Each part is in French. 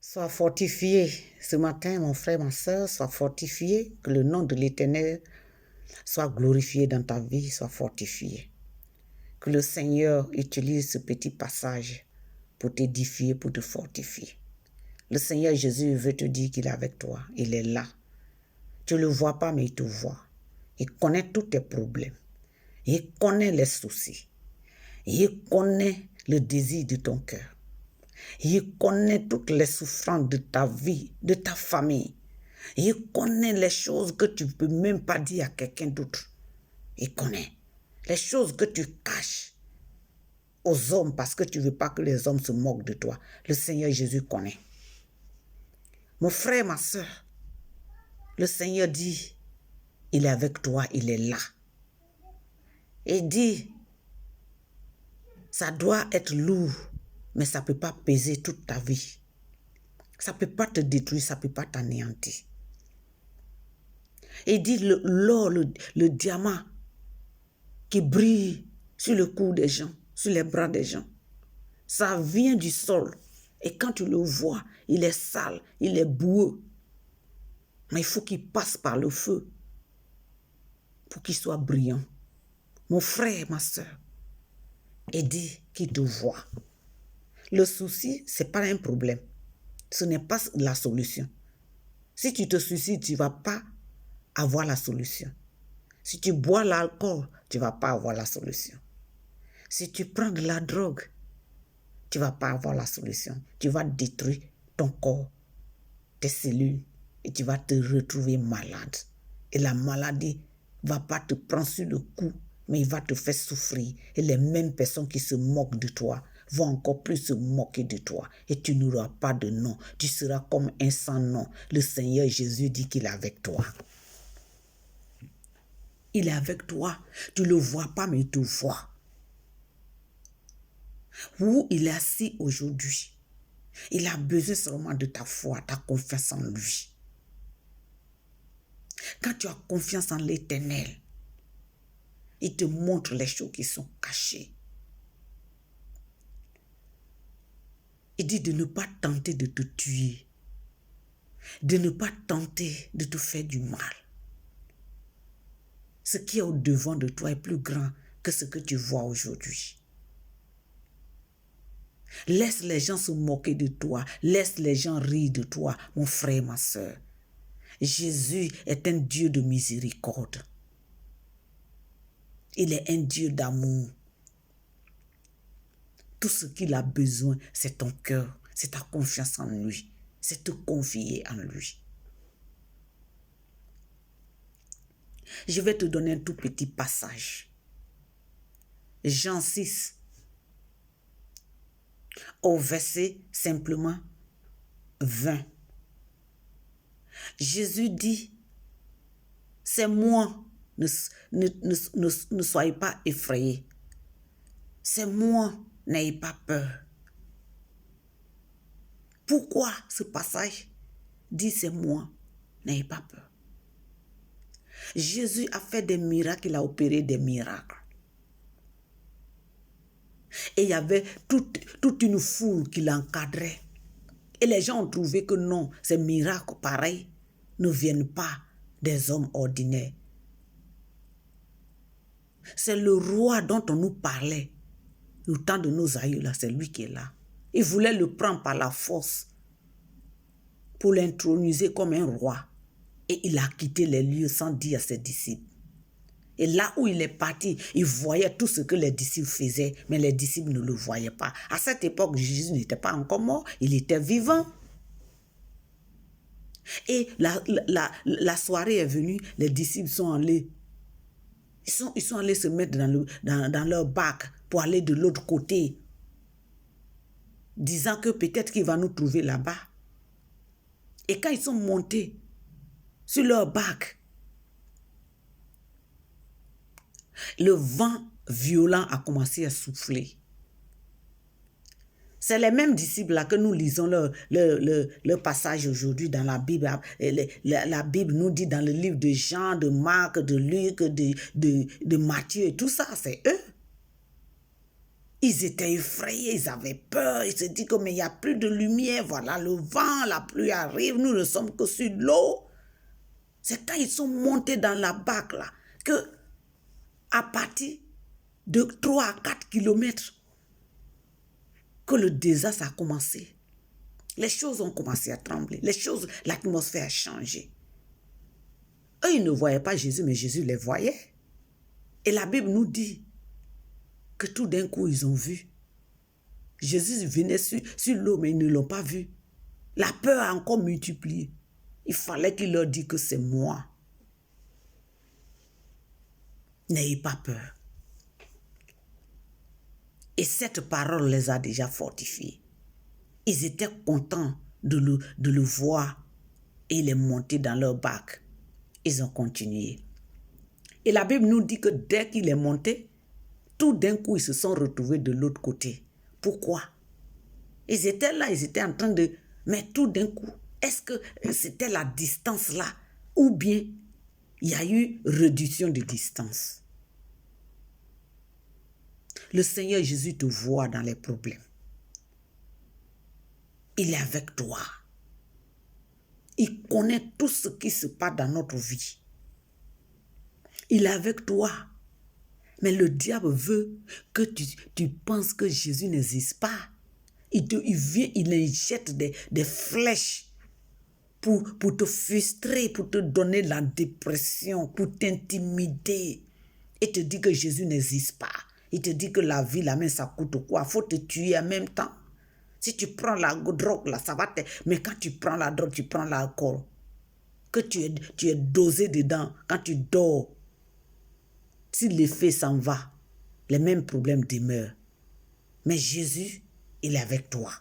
Sois fortifié ce matin, mon frère, ma soeur, sois fortifié, que le nom de l'Éternel soit glorifié dans ta vie, soit fortifié. Que le Seigneur utilise ce petit passage pour t'édifier, pour te fortifier. Le Seigneur Jésus veut te dire qu'il est avec toi, il est là. Tu ne le vois pas, mais il te voit. Il connaît tous tes problèmes. Il connaît les soucis. Il connaît le désir de ton cœur. Il connaît toutes les souffrances de ta vie, de ta famille. Il connaît les choses que tu ne peux même pas dire à quelqu'un d'autre. Il connaît les choses que tu caches aux hommes parce que tu ne veux pas que les hommes se moquent de toi. Le Seigneur Jésus connaît. Mon frère, ma soeur, le Seigneur dit, il est avec toi, il est là. Il dit, ça doit être lourd, mais ça ne peut pas peser toute ta vie. Ça ne peut pas te détruire, ça ne peut pas t'anéantir. Il dit, l'or, le diamant qui brille sur le cou des gens, sur les bras des gens, ça vient du sol. Et quand tu le vois, il est sale, il est boueux. Mais il faut qu'il passe par le feu pour qu'il soit brillant. Mon frère, ma soeur, il dit qu'il te voit. Le souci, ce n'est pas un problème. Ce n'est pas la solution. Si tu te suicides, tu ne vas pas avoir la solution. Si tu bois l'alcool, tu ne vas pas avoir la solution. Si tu prends de la drogue, tu ne vas pas avoir la solution. Tu vas détruire ton corps, tes cellules, et tu vas te retrouver malade. Et la maladie ne va pas te prendre sur le coup, mais il va te faire souffrir. Et les mêmes personnes qui se moquent de toi vont encore plus se moquer de toi. Et tu n'auras pas de nom. Tu seras comme un sans nom. Le Seigneur Jésus dit qu'il est avec toi. Il est avec toi. Tu ne le vois pas, mais il te voit. Où il est assis aujourd'hui, il a besoin seulement de ta foi, ta confiance en lui. Quand tu as confiance en l'Éternel, il te montre les choses qui sont cachées. Il dit de ne pas tenter de te tuer, de ne pas tenter de te faire du mal. Ce qui est au-devant de toi est plus grand que ce que tu vois aujourd'hui. Laisse les gens se moquer de toi. Laisse les gens rire de toi, mon frère, ma soeur. Jésus est un Dieu de miséricorde. Il est un Dieu d'amour. Tout ce qu'il a besoin, c'est ton cœur, c'est ta confiance en lui, c'est te confier en lui. Je vais te donner un tout petit passage. Jean 6, au verset simplement 20. Jésus dit, c'est moi, ne soyez pas effrayés. C'est moi, n'ayez pas peur. Pourquoi ce passage dit c'est moi, n'ayez pas peur? Jésus a fait des miracles, il a opéré des miracles. Et il y avait toute une foule qui l'encadrait. Et les gens ont trouvé que non, ces miracles pareils ne viennent pas des hommes ordinaires. C'est le roi dont on nous parlait. Le temps de nos aïeux, là, c'est lui qui est là. Il voulait le prendre par la force pour l'introniser comme un roi. Et il a quitté les lieux sans dire à ses disciples. Et là où il est parti, il voyait tout ce que les disciples faisaient, mais les disciples ne le voyaient pas. À cette époque, Jésus n'était pas encore mort, il était vivant. Et la soirée est venue, les disciples sont allés. Ils sont allés se mettre dans leur bac pour aller de l'autre côté, disant que peut-être qu'il va nous trouver là-bas. Et quand ils sont montés sur leur bac, le vent violent a commencé à souffler. C'est les mêmes disciples-là que nous lisons le passage aujourd'hui dans la Bible. La Bible nous dit dans le livre de Jean, de Marc, de Luc, de Matthieu et tout ça, c'est eux. Ils étaient effrayés, ils avaient peur. Ils se disent que mais il n'y a plus de lumière. Voilà, le vent, la pluie arrive. Nous ne sommes que sur l'eau. C'est quand ils sont montés dans la barque là que à partir de 3 à 4 kilomètres que le désastre a commencé. Les choses ont commencé à trembler. L'atmosphère a changé. Eux, ils ne voyaient pas Jésus, mais Jésus les voyait. Et la Bible nous dit que tout d'un coup, ils ont vu. Jésus venait sur l'eau, mais ils ne l'ont pas vu. La peur a encore multiplié. Il fallait qu'il leur dise que c'est moi. N'ayez pas peur. Et cette parole les a déjà fortifiés. Ils étaient contents de le voir et il est monté dans leur barque. Ils ont continué. Et la Bible nous dit que dès qu'il est monté, tout d'un coup, ils se sont retrouvés de l'autre côté. Pourquoi? Ils étaient là, ils étaient en train de... Mais tout d'un coup, est-ce que c'était la distance là? Ou bien il y a eu réduction de distance? Le Seigneur Jésus te voit dans les problèmes. Il est avec toi. Il connaît tout ce qui se passe dans notre vie. Il est avec toi. Mais le diable veut que tu penses que Jésus n'existe pas. Il vient, il injecte des flèches pour te frustrer, pour te donner la dépression, pour t'intimider. Et te dit que Jésus n'existe pas. Il te dit que la vie, la main, ça coûte quoi? Il faut te tuer en même temps. Si tu prends la drogue, là, ça va te... Mais quand tu prends la drogue, tu prends l'alcool. Que tu es dosé dedans, quand tu dors, si l'effet s'en va, les mêmes problèmes demeurent. Mais Jésus, il est avec toi.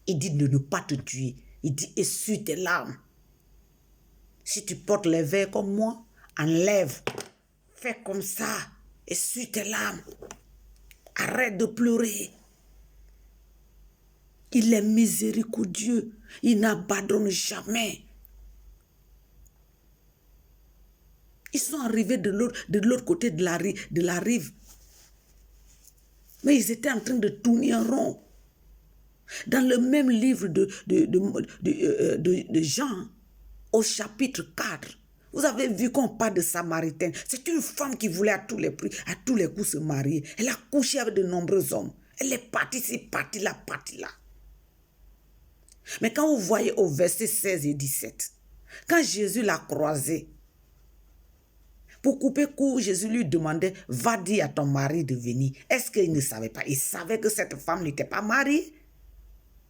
Il dit de ne pas te tuer. Il dit, essuie tes larmes. Si tu portes les verres comme moi, enlève. Fais comme ça. Essuie tes larmes. Arrête de pleurer. Il est miséricordieux. Il n'abandonne jamais. Ils sont arrivés de l'autre côté de la rive. Mais ils étaient en train de tourner en rond. Dans le même livre de Jean, au chapitre 4, vous avez vu qu'on parle de Samaritaine. C'est une femme qui voulait à tous les prix, à tous les coups se marier. Elle a couché avec de nombreux hommes. Elle est partie ici, partie là, partie là. Mais quand vous voyez au verset 16 et 17, quand Jésus l'a croisée, pour couper court, Jésus lui demandait, va dire à ton mari de venir. Est-ce qu'il ne savait pas? Il savait que cette femme n'était pas mariée.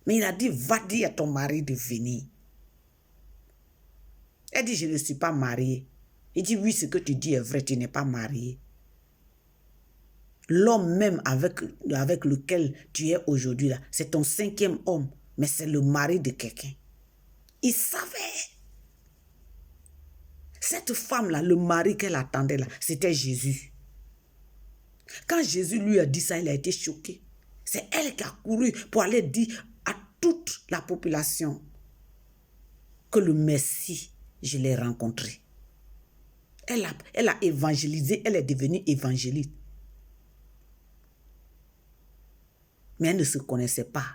Mais il a dit, va dire à ton mari de venir. Elle dit, je ne suis pas mariée. Il dit, oui, ce que tu dis est vrai, tu n'es pas mariée. L'homme même avec lequel tu es aujourd'hui, là, c'est ton 5e homme, mais c'est le mari de quelqu'un. Il savait. Cette femme-là, le mari qu'elle attendait là, c'était Jésus. Quand Jésus lui a dit ça, il a été choqué. C'est elle qui a couru pour aller dire à toute la population que le Messie, je l'ai rencontré. Elle a évangélisé, elle est devenue évangéliste. Mais elle ne se connaissait pas.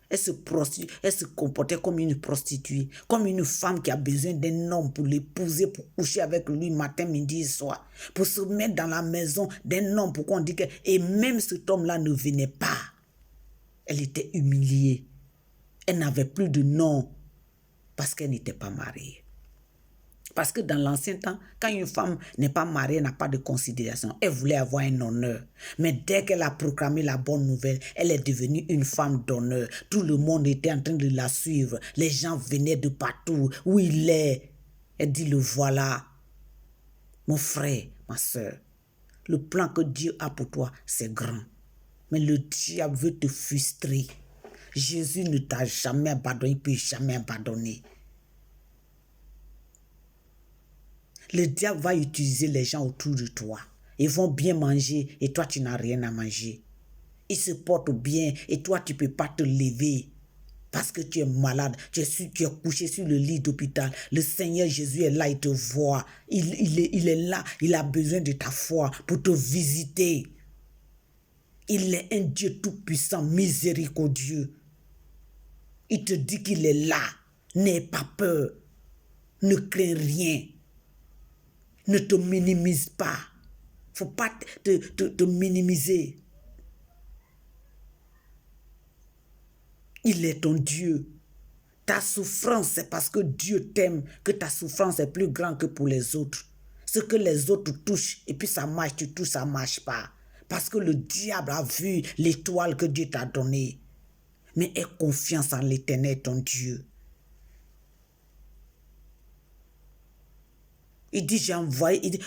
Elle se comportait comme une prostituée, comme une femme qui a besoin d'un homme pour l'épouser, pour coucher avec lui matin, midi et soir, pour se mettre dans la maison d'un homme pour qu'on dise que... Et même cet homme-là ne venait pas. Elle était humiliée. Elle n'avait plus de nom parce qu'elle n'était pas mariée. Parce que dans l'ancien temps, quand une femme n'est pas mariée, elle n'a pas de considération. Elle voulait avoir un honneur. Mais dès qu'elle a proclamé la bonne nouvelle, elle est devenue une femme d'honneur. Tout le monde était en train de la suivre. Les gens venaient de partout. Où il est? Elle dit, le voilà. Mon frère, ma soeur, le plan que Dieu a pour toi, c'est grand. Mais le diable veut te frustrer. Jésus ne t'a jamais abandonné, il ne peut jamais abandonner. Le diable va utiliser les gens autour de toi. Ils vont bien manger et toi, tu n'as rien à manger. Ils se portent bien et toi, tu ne peux pas te lever parce que tu es malade. Tu es couché sur le lit d'hôpital. Le Seigneur Jésus est là, il te voit. Il est là, il a besoin de ta foi pour te visiter. Il est un Dieu tout-puissant, miséricordieux. Il te dit qu'il est là. N'aie pas peur. Ne crains rien. Ne te minimise pas. Il ne faut pas te minimiser. Il est ton Dieu. Ta souffrance, c'est parce que Dieu t'aime que ta souffrance est plus grande que pour les autres. Ce que les autres touchent, et puis ça marche, tu touches, ça ne marche pas. Parce que le diable a vu l'étoile que Dieu t'a donnée. Mais aie confiance en l'Éternel, ton Dieu. Il dit, j'ai envoyé,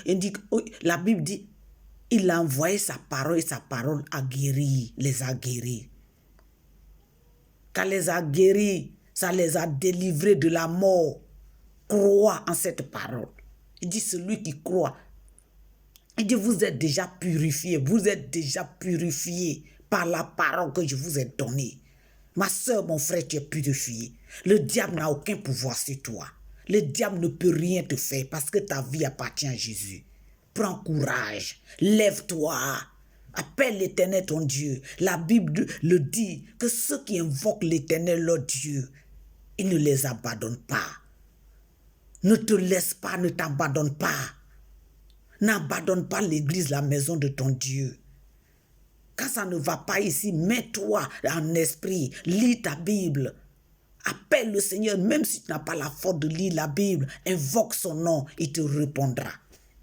la Bible dit, il a envoyé sa parole et sa parole a guéri, les a guéris. Quand les a guéris, ça les a délivrés de la mort. Crois en cette parole. Il dit, celui qui croit, il dit, vous êtes déjà purifiés, vous êtes déjà purifiés par la parole que je vous ai donnée. Ma soeur, mon frère, tu es purifié. Le diable n'a aucun pouvoir sur toi. Le diable ne peut rien te faire parce que ta vie appartient à Jésus. Prends courage, lève-toi, appelle l'Éternel ton Dieu. La Bible le dit que ceux qui invoquent l'Éternel leur Dieu, il ne les abandonne pas. Ne te laisse pas, ne t'abandonne pas. N'abandonne pas l'église, la maison de ton Dieu. Quand ça ne va pas ici, mets-toi en esprit, lis ta Bible. Appelle le Seigneur, même si tu n'as pas la force de lire la Bible, invoque son nom, il te répondra.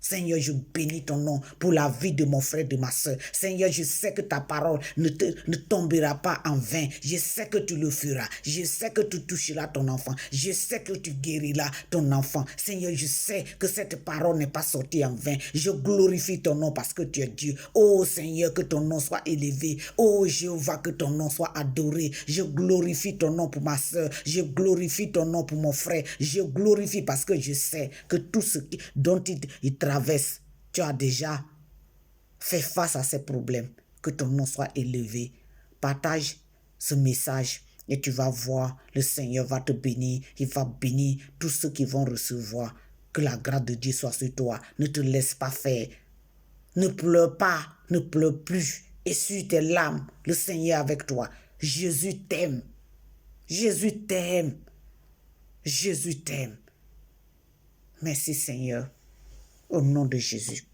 Seigneur, je bénis ton nom pour la vie de mon frère, de ma soeur. Seigneur, je sais que ta parole ne tombera pas en vain. Je sais que tu le feras. Je sais que tu toucheras ton enfant. Je sais que tu guériras ton enfant. Seigneur, je sais que cette parole n'est pas sortie en vain. Je glorifie ton nom parce que tu es Dieu. Oh Seigneur, que ton nom soit élevé. Oh Jéhovah, que ton nom soit adoré. Je glorifie ton nom pour ma soeur. Je glorifie ton nom pour mon frère. Je glorifie parce que je sais que tout ce dont il traverse, tu as déjà fait face à ces problèmes. Que ton nom soit élevé. Partage ce message et tu vas voir, le Seigneur va te bénir. Il va bénir tous ceux qui vont recevoir. Que la grâce de Dieu soit sur toi. Ne te laisse pas faire. Ne pleure pas, ne pleure plus. Essuie tes larmes. Le Seigneur est avec toi. Jésus t'aime. Jésus t'aime. Jésus t'aime. Merci Seigneur. Au nom de Jésus.